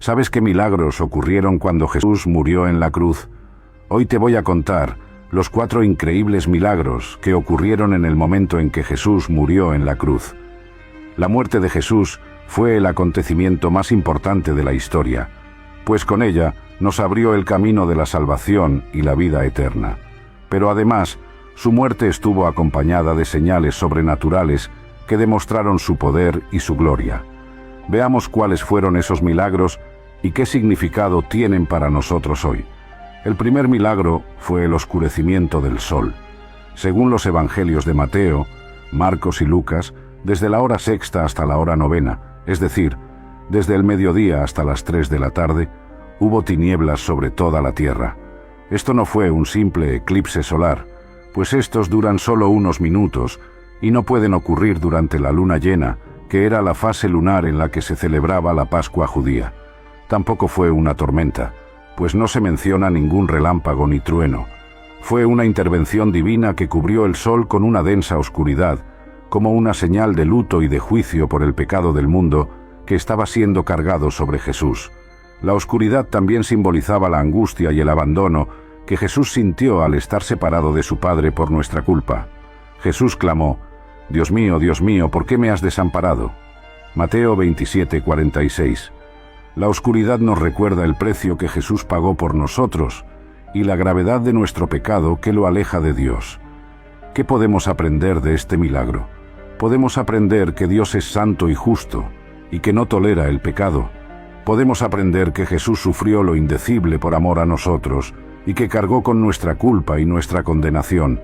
¿Sabes qué milagros ocurrieron cuando Jesús murió en la cruz? Hoy te voy a contar los 4 increíbles milagros que ocurrieron en el momento en que Jesús murió en la cruz. La muerte de Jesús fue el acontecimiento más importante de la historia, pues con ella nos abrió el camino de la salvación y la vida eterna. Pero además, su muerte estuvo acompañada de señales sobrenaturales que demostraron su poder y su gloria. Veamos cuáles fueron esos milagros y qué significado tienen para nosotros hoy. El primer milagro fue el oscurecimiento del sol. Según los evangelios de Mateo, Marcos y Lucas, desde la hora sexta hasta la hora novena, es decir, desde el mediodía hasta las 3 de la tarde, hubo tinieblas sobre toda la tierra. Esto no fue un simple eclipse solar, pues estos duran solo unos minutos y no pueden ocurrir durante la luna llena, que era la fase lunar en la que se celebraba la Pascua judía. Tampoco fue una tormenta, pues no se menciona ningún relámpago ni trueno. Fue una intervención divina que cubrió el sol con una densa oscuridad, como una señal de luto y de juicio por el pecado del mundo que estaba siendo cargado sobre Jesús. La oscuridad también simbolizaba la angustia y el abandono que Jesús sintió al estar separado de su Padre por nuestra culpa. Jesús clamó: Dios mío, ¿por qué me has desamparado? Mateo 27:46. La oscuridad nos recuerda el precio que Jesús pagó por nosotros y la gravedad de nuestro pecado que lo aleja de Dios. ¿Qué podemos aprender de este milagro? Podemos aprender que Dios es santo y justo y que no tolera el pecado. Podemos aprender que Jesús sufrió lo indecible por amor a nosotros y que cargó con nuestra culpa y nuestra condenación.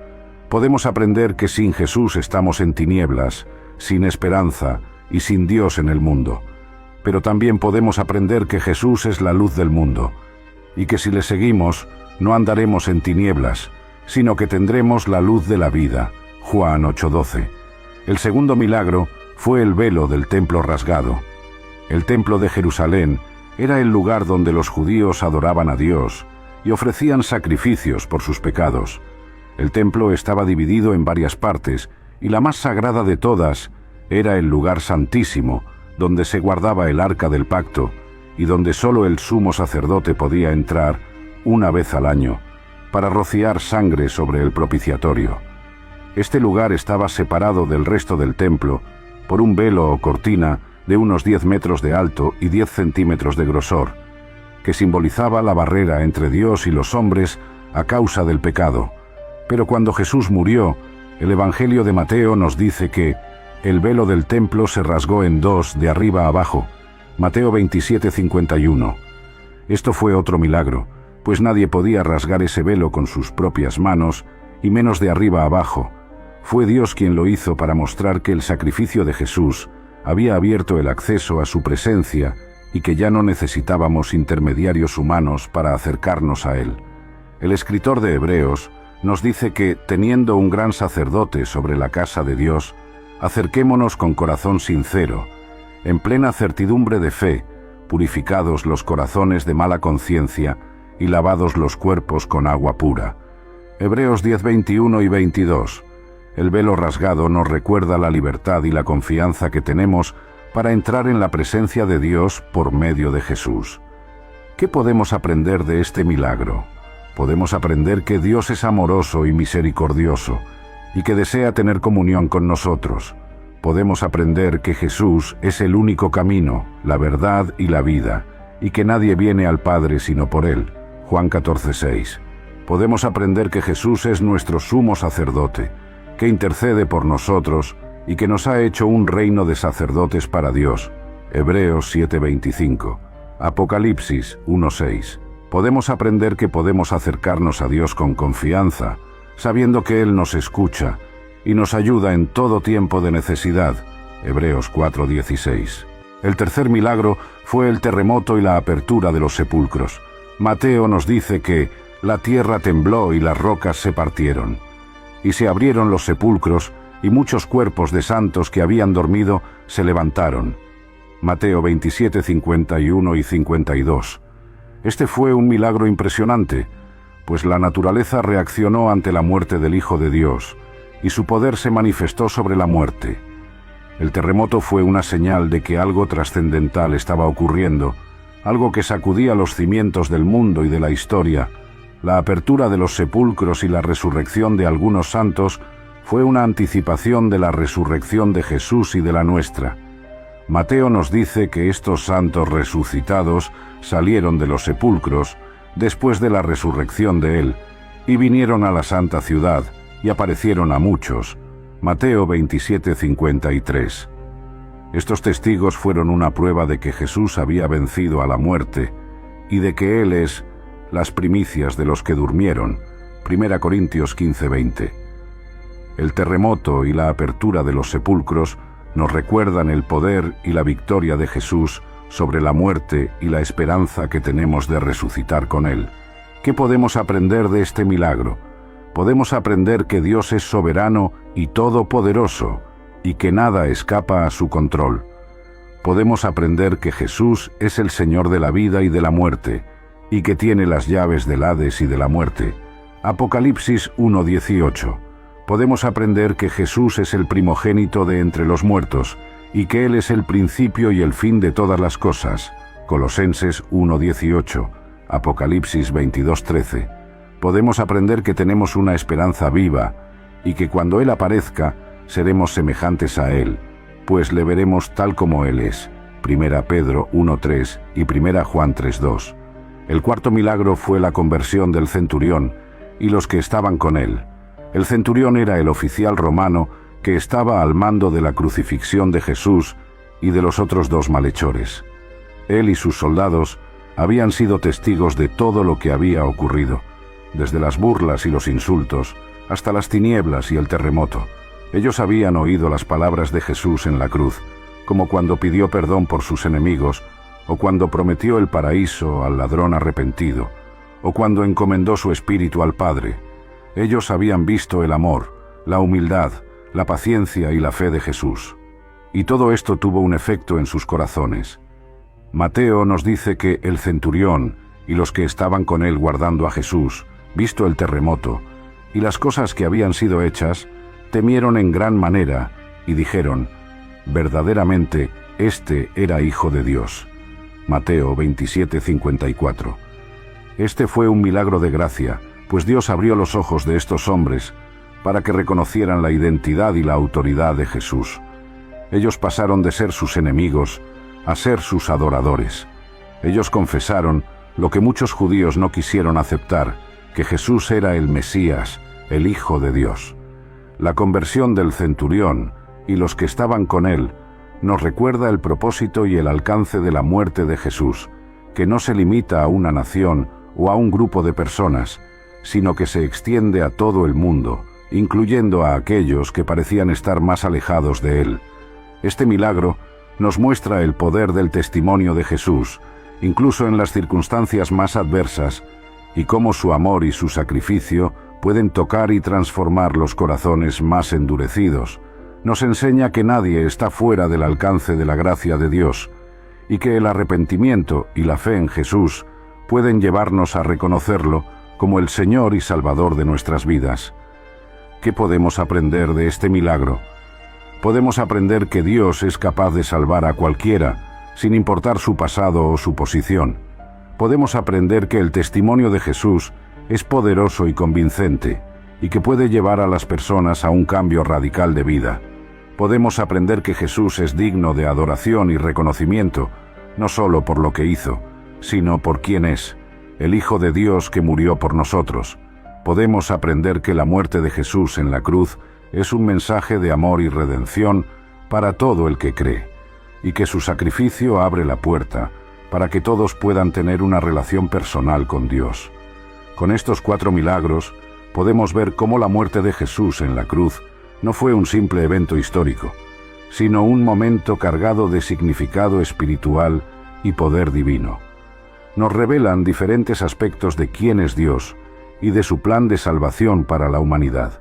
Podemos aprender que sin Jesús estamos en tinieblas, sin esperanza y sin Dios en el mundo. Pero también podemos aprender que Jesús es la luz del mundo y que si le seguimos no andaremos en tinieblas, sino que tendremos la luz de la vida. Juan 8:12. El segundo milagro fue el velo del templo rasgado. El templo de Jerusalén era el lugar donde los judíos adoraban a Dios y ofrecían sacrificios por sus pecados. El templo estaba dividido en varias partes y la más sagrada de todas era el lugar santísimo, donde se guardaba el arca del pacto y donde solo el sumo sacerdote podía entrar una vez al año para rociar sangre sobre el propiciatorio. Este lugar estaba separado del resto del templo por un velo o cortina de unos 10 metros de alto y 10 centímetros de grosor, que simbolizaba la barrera entre Dios y los hombres a causa del pecado. Pero cuando Jesús murió, el Evangelio de Mateo nos dice que el velo del templo se rasgó en 2 de arriba a abajo. Mateo 27:51. Esto fue otro milagro, pues nadie podía rasgar ese velo con sus propias manos, y menos de arriba a abajo. Fue Dios quien lo hizo para mostrar que el sacrificio de Jesús había abierto el acceso a su presencia y que ya no necesitábamos intermediarios humanos para acercarnos a Él. El escritor de Hebreos nos dice que, teniendo un gran sacerdote sobre la casa de Dios, acerquémonos con corazón sincero, en plena certidumbre de fe, purificados los corazones de mala conciencia y lavados los cuerpos con agua pura. Hebreos 10:21 y 22. El velo rasgado nos recuerda la libertad y la confianza que tenemos para entrar en la presencia de Dios por medio de Jesús. ¿Qué podemos aprender de este milagro? Podemos aprender que Dios es amoroso y misericordioso y que desea tener comunión con nosotros. Podemos aprender que Jesús es el único camino, la verdad y la vida, y que nadie viene al Padre sino por Él. Juan 14:6. Podemos aprender que Jesús es nuestro sumo sacerdote, que intercede por nosotros y que nos ha hecho un reino de sacerdotes para Dios. Hebreos 7:25. Apocalipsis 1:6. Podemos aprender que podemos acercarnos a Dios con confianza, sabiendo que Él nos escucha y nos ayuda en todo tiempo de necesidad. Hebreos 4:16. El tercer milagro fue el terremoto y la apertura de los sepulcros. Mateo nos dice que la tierra tembló y las rocas se partieron. Y se abrieron los sepulcros, y muchos cuerpos de santos que habían dormido se levantaron. Mateo 27:51 y 52. Este fue un milagro impresionante, pues la naturaleza reaccionó ante la muerte del Hijo de Dios, y su poder se manifestó sobre la muerte. El terremoto fue una señal de que algo trascendental estaba ocurriendo, algo que sacudía los cimientos del mundo y de la historia. La apertura de los sepulcros y la resurrección de algunos santos fue una anticipación de la resurrección de Jesús y de la nuestra. Mateo nos dice que estos santos resucitados salieron de los sepulcros después de la resurrección de él y vinieron a la santa ciudad y aparecieron a muchos. Mateo 27:53. Estos testigos fueron una prueba de que Jesús había vencido a la muerte y de que Él es las primicias de los que durmieron. 1 Corintios 15:20. El terremoto y la apertura de los sepulcros nos recuerdan el poder y la victoria de Jesús sobre la muerte y la esperanza que tenemos de resucitar con Él. ¿Qué podemos aprender de este milagro? Podemos aprender que Dios es soberano y todopoderoso, y que nada escapa a su control. Podemos aprender que Jesús es el Señor de la vida y de la muerte, y que tiene las llaves del Hades y de la muerte. Apocalipsis 1:18. Podemos aprender que Jesús es el primogénito de entre los muertos, y que Él es el principio y el fin de todas las cosas. Colosenses 1:18. Apocalipsis 22:13. Podemos aprender que tenemos una esperanza viva, y que cuando Él aparezca, seremos semejantes a Él, pues le veremos tal como Él es. 1 Pedro 1:3 y 1 Juan 3:2. El cuarto milagro fue la conversión del centurión y los que estaban con él. El centurión era el oficial romano que estaba al mando de la crucifixión de Jesús y de los otros dos malhechores. Él y sus soldados habían sido testigos de todo lo que había ocurrido, desde las burlas y los insultos hasta las tinieblas y el terremoto. Ellos habían oído las palabras de Jesús en la cruz, como cuando pidió perdón por sus enemigos, o cuando prometió el paraíso al ladrón arrepentido, o cuando encomendó su espíritu al Padre. Ellos habían visto el amor, la humildad, la paciencia y la fe de Jesús. Y todo esto tuvo un efecto en sus corazones. Mateo nos dice que el centurión y los que estaban con él guardando a Jesús, visto el terremoto y las cosas que habían sido hechas, temieron en gran manera y dijeron: verdaderamente, este era Hijo de Dios. Mateo 27:54. Este fue un milagro de gracia, pues Dios abrió los ojos de estos hombres para que reconocieran la identidad y la autoridad de Jesús. Ellos pasaron de ser sus enemigos a ser sus adoradores. Ellos confesaron lo que muchos judíos no quisieron aceptar, que Jesús era el Mesías, el Hijo de Dios. La conversión del centurión y los que estaban con él nos recuerda el propósito y el alcance de la muerte de Jesús, que no se limita a una nación o a un grupo de personas, sino que se extiende a todo el mundo, incluyendo a aquellos que parecían estar más alejados de él. Este milagro nos muestra el poder del testimonio de Jesús, incluso en las circunstancias más adversas, y cómo su amor y su sacrificio pueden tocar y transformar los corazones más endurecidos. Nos enseña que nadie está fuera del alcance de la gracia de Dios, y que el arrepentimiento y la fe en Jesús pueden llevarnos a reconocerlo como el Señor y Salvador de nuestras vidas. ¿Qué podemos aprender de este milagro? Podemos aprender que Dios es capaz de salvar a cualquiera, sin importar su pasado o su posición. Podemos aprender que el testimonio de Jesús es poderoso y convincente, y que puede llevar a las personas a un cambio radical de vida. Podemos aprender que Jesús es digno de adoración y reconocimiento, no solo por lo que hizo, sino por quién es, el Hijo de Dios que murió por nosotros. Podemos aprender que la muerte de Jesús en la cruz es un mensaje de amor y redención para todo el que cree, y que su sacrificio abre la puerta para que todos puedan tener una relación personal con Dios. Con estos 4 milagros, podemos ver cómo la muerte de Jesús en la cruz no fue un simple evento histórico, sino un momento cargado de significado espiritual y poder divino. Nos revelan diferentes aspectos de quién es Dios y de su plan de salvación para la humanidad.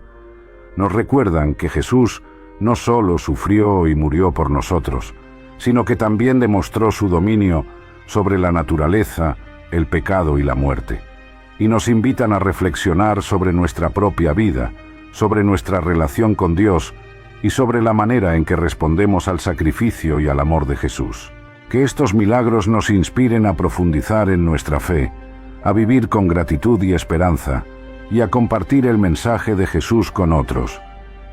Nos recuerdan que Jesús no solo sufrió y murió por nosotros, sino que también demostró su dominio sobre la naturaleza, el pecado y la muerte. Y nos invitan a reflexionar sobre nuestra propia vida, sobre nuestra relación con Dios y sobre la manera en que respondemos al sacrificio y al amor de Jesús. Que estos milagros nos inspiren a profundizar en nuestra fe, a vivir con gratitud y esperanza, y a compartir el mensaje de Jesús con otros.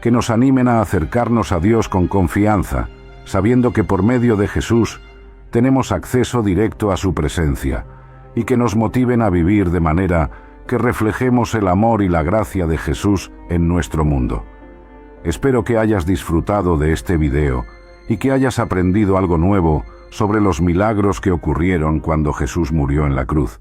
Que nos animen a acercarnos a Dios con confianza, sabiendo que por medio de Jesús tenemos acceso directo a su presencia, y que nos motiven a vivir de manera que reflejemos el amor y la gracia de Jesús en nuestro mundo. Espero que hayas disfrutado de este video y que hayas aprendido algo nuevo sobre los milagros que ocurrieron cuando Jesús murió en la cruz.